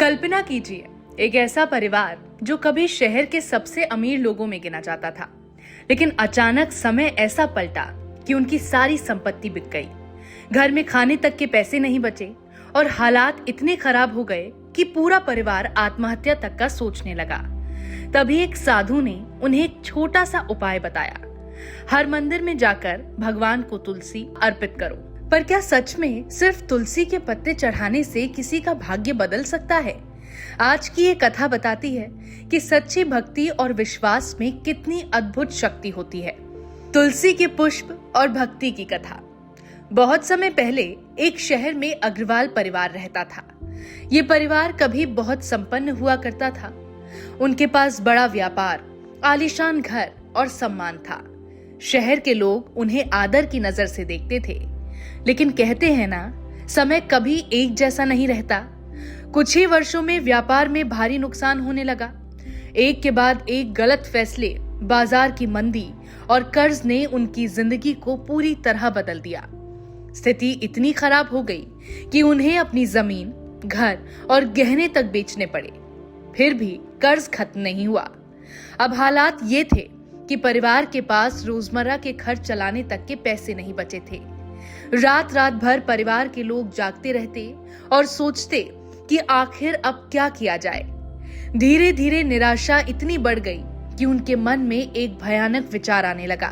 कल्पना कीजिए, एक ऐसा परिवार जो कभी शहर के सबसे अमीर लोगों में गिना जाता था, लेकिन अचानक समय ऐसा पलटा कि उनकी सारी संपत्ति बिक गई। घर में खाने तक के पैसे नहीं बचे और हालात इतने खराब हो गए कि पूरा परिवार आत्महत्या तक का सोचने लगा। तभी एक साधु ने उन्हें एक छोटा सा उपाय बताया। हर मंदिर में जाकर भगवान को तुलसी अर्पित करो। पर क्या सच में सिर्फ तुलसी के पत्ते चढ़ाने से किसी का भाग्य बदल सकता है? आज की ये कथा बताती है कि सच्ची भक्ति और विश्वास में कितनी अद्भुत शक्ति होती है। तुलसी के पुष्प और भक्ति की कथा। बहुत समय पहले एक शहर में अग्रवाल परिवार रहता था। ये परिवार कभी बहुत संपन्न हुआ करता था। उनके पास बड़ा व्यापार, आलीशान घर और सम्मान था। शहर के लोग उन्हें आदर की नजर से देखते थे। लेकिन कहते हैं ना, समय कभी एक जैसा नहीं रहता। कुछ ही वर्षों में व्यापार में भारी नुकसान होने लगा। एक के बाद एक गलत फैसले, बाजार की मंदी और कर्ज ने उनकी जिंदगी को पूरी तरह बदल दिया। स्थिति इतनी खराब हो गई कि उन्हें अपनी जमीन, घर और गहने तक बेचने पड़े। फिर भी कर्ज खत्म नहीं हुआ। अब हालात ये थे कि परिवार के पास रोजमर्रा के खर्च चलाने तक के पैसे नहीं बचे थे। रात रात भर परिवार के लोग जागते रहते और सोचते कि आखिर अब क्या किया जाए। धीरे धीरे निराशा इतनी बढ़ गई कि उनके मन में एक भयानक विचार आने लगा।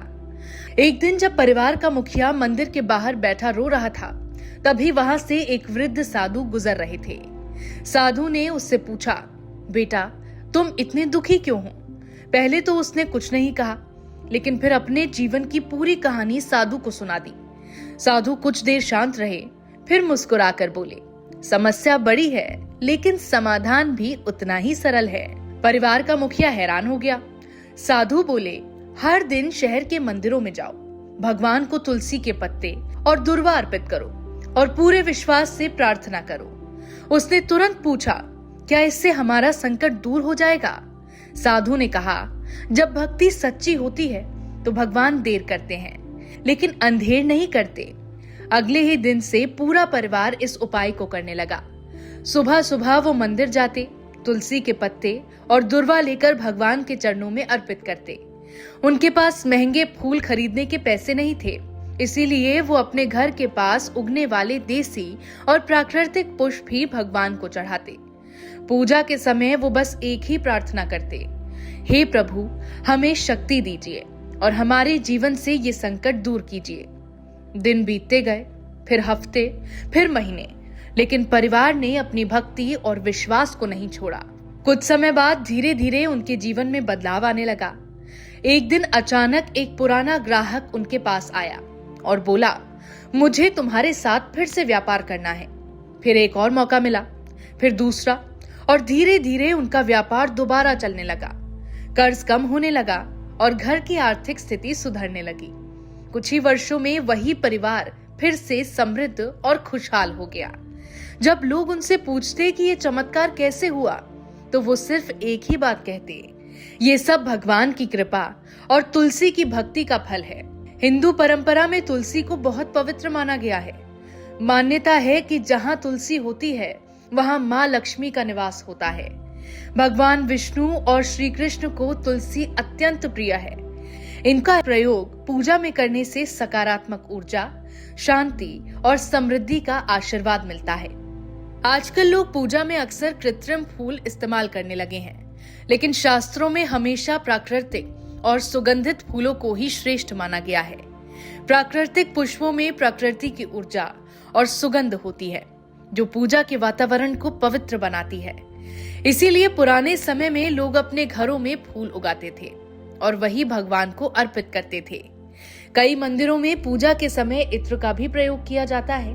एक दिन जब परिवार का मुखिया मंदिर के बाहर बैठा रो रहा था, तभी वहां से एक वृद्ध साधु गुजर रहे थे। साधु ने उससे पूछा, बेटा, तुम इतने दुखी क्यों हो? पहले तो उसने कुछ नहीं कहा, लेकिन फिर अपने जीवन की पूरी कहानी साधु को सुना दी। साधु कुछ देर शांत रहे, फिर मुस्कुराकर बोले, समस्या बड़ी है, लेकिन समाधान भी उतना ही सरल है। परिवार का मुखिया हैरान हो गया। साधु बोले, हर दिन शहर के मंदिरों में जाओ, भगवान को तुलसी के पत्ते और दुर्वा अर्पित करो और पूरे विश्वास से प्रार्थना करो। उसने तुरंत पूछा, क्या इससे हमारा संकट दूर हो जाएगा? साधु ने कहा, जब भक्ति सच्ची होती है तो भगवान देर करते हैं, लेकिन अंधेर नहीं करते। अगले ही दिन से पूरा परिवार इस उपाय को करने लगा। सुबह सुबह वो मंदिर जाते, तुलसी के पत्ते और दुर्वा लेकर भगवान के चरणों में अर्पित करते। उनके पास महंगे फूल खरीदने के पैसे नहीं थे, इसीलिए वो अपने घर के पास उगने वाले देसी और प्राकृतिक पुष्प ही भगवान को चढ़ाते। पूजा के समय वो बस एक ही प्रार्थना करते, हे प्रभु, हमें शक्ति दीजिए और हमारे जीवन से ये संकट दूर कीजिए। दिन बीतते गए, फिर हफ्ते, फिर महीने, लेकिन परिवार ने अपनी भक्ति और विश्वास को नहीं छोड़ा। कुछ समय बाद धीरे धीरे उनके जीवन में बदलाव आने लगा। एक दिन अचानक एक पुराना ग्राहक उनके पास आया और बोला, मुझे तुम्हारे साथ फिर से व्यापार करना है। फिर एक और मौका मिला, फिर दूसरा, और धीरे धीरे उनका व्यापार दोबारा चलने लगा। कर्ज कम होने लगा और घर की आर्थिक स्थिति सुधरने लगी। कुछ ही वर्षों में वही परिवार फिर से समृद्ध और खुशहाल हो गया। जब लोग उनसे पूछते कि ये चमत्कार कैसे हुआ, तो वो सिर्फ एक ही बात कहते, ये सब भगवान की कृपा और तुलसी की भक्ति का फल है। हिंदू परंपरा में तुलसी को बहुत पवित्र माना गया है। मान्यता है कि जहाँ तुलसी होती है, वहाँ माँ लक्ष्मी का निवास होता है। भगवान विष्णु और श्री कृष्ण को तुलसी अत्यंत प्रिय है। इनका प्रयोग पूजा में करने से सकारात्मक ऊर्जा, शांति और समृद्धि का आशीर्वाद मिलता है। आजकल लोग पूजा में अक्सर कृत्रिम फूल इस्तेमाल करने लगे हैं, लेकिन शास्त्रों में हमेशा प्राकृतिक और सुगंधित फूलों को ही श्रेष्ठ माना गया है। प्राकृतिक पुष्पों में प्रकृति की ऊर्जा और सुगंध होती है, जो पूजा के वातावरण को पवित्र बनाती है। इसीलिए पुराने समय में लोग अपने घरों में फूल उगाते थे और वही भगवान को अर्पित करते थे। कई मंदिरों में पूजा के समय इत्र का भी प्रयोग किया जाता है,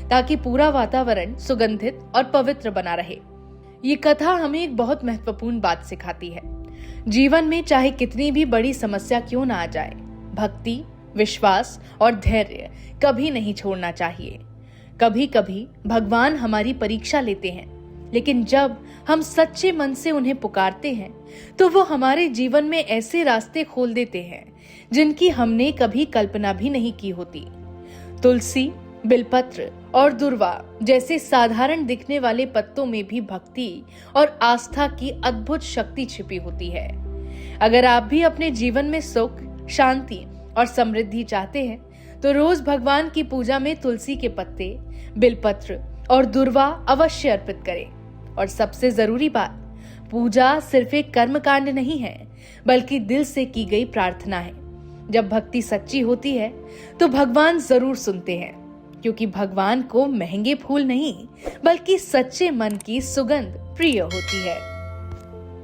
ताकि पूरा वातावरण सुगंधित और पवित्र बना रहे। ये कथा हमें एक बहुत महत्वपूर्ण बात सिखाती है। जीवन में चाहे कितनी भी बड़ी समस्या क्यों ना आ जाए, भक्ति, विश्वास और धैर्य कभी नहीं छोड़ना चाहिए। कभी कभी भगवान हमारी परीक्षा लेते हैं, लेकिन जब हम सच्चे मन से उन्हें पुकारते हैं, तो वो हमारे जीवन में ऐसे रास्ते खोल देते हैं जिनकी हमने कभी कल्पना भी नहीं की होती। तुलसी, बिलपत्र और दुर्वा जैसे साधारण दिखने वाले पत्तों में भी भक्ति और आस्था की अद्भुत शक्ति छिपी होती है। अगर आप भी अपने जीवन में सुख, शांति और समृद्धि चाहते हैं तो रोज भगवान की पूजा में तुलसी के पत्ते, बिलपत्र और दुर्वा अवश्य अर्पित करें। और सबसे जरूरी बात, पूजा सिर्फ एक कर्मकांड नहीं है, बल्कि दिल से की गई प्रार्थना है। जब भक्ति सच्ची होती है तो भगवान जरूर सुनते हैं, क्योंकि भगवान को महंगे फूल नहीं बल्कि सच्चे मन की सुगंध प्रिय होती है।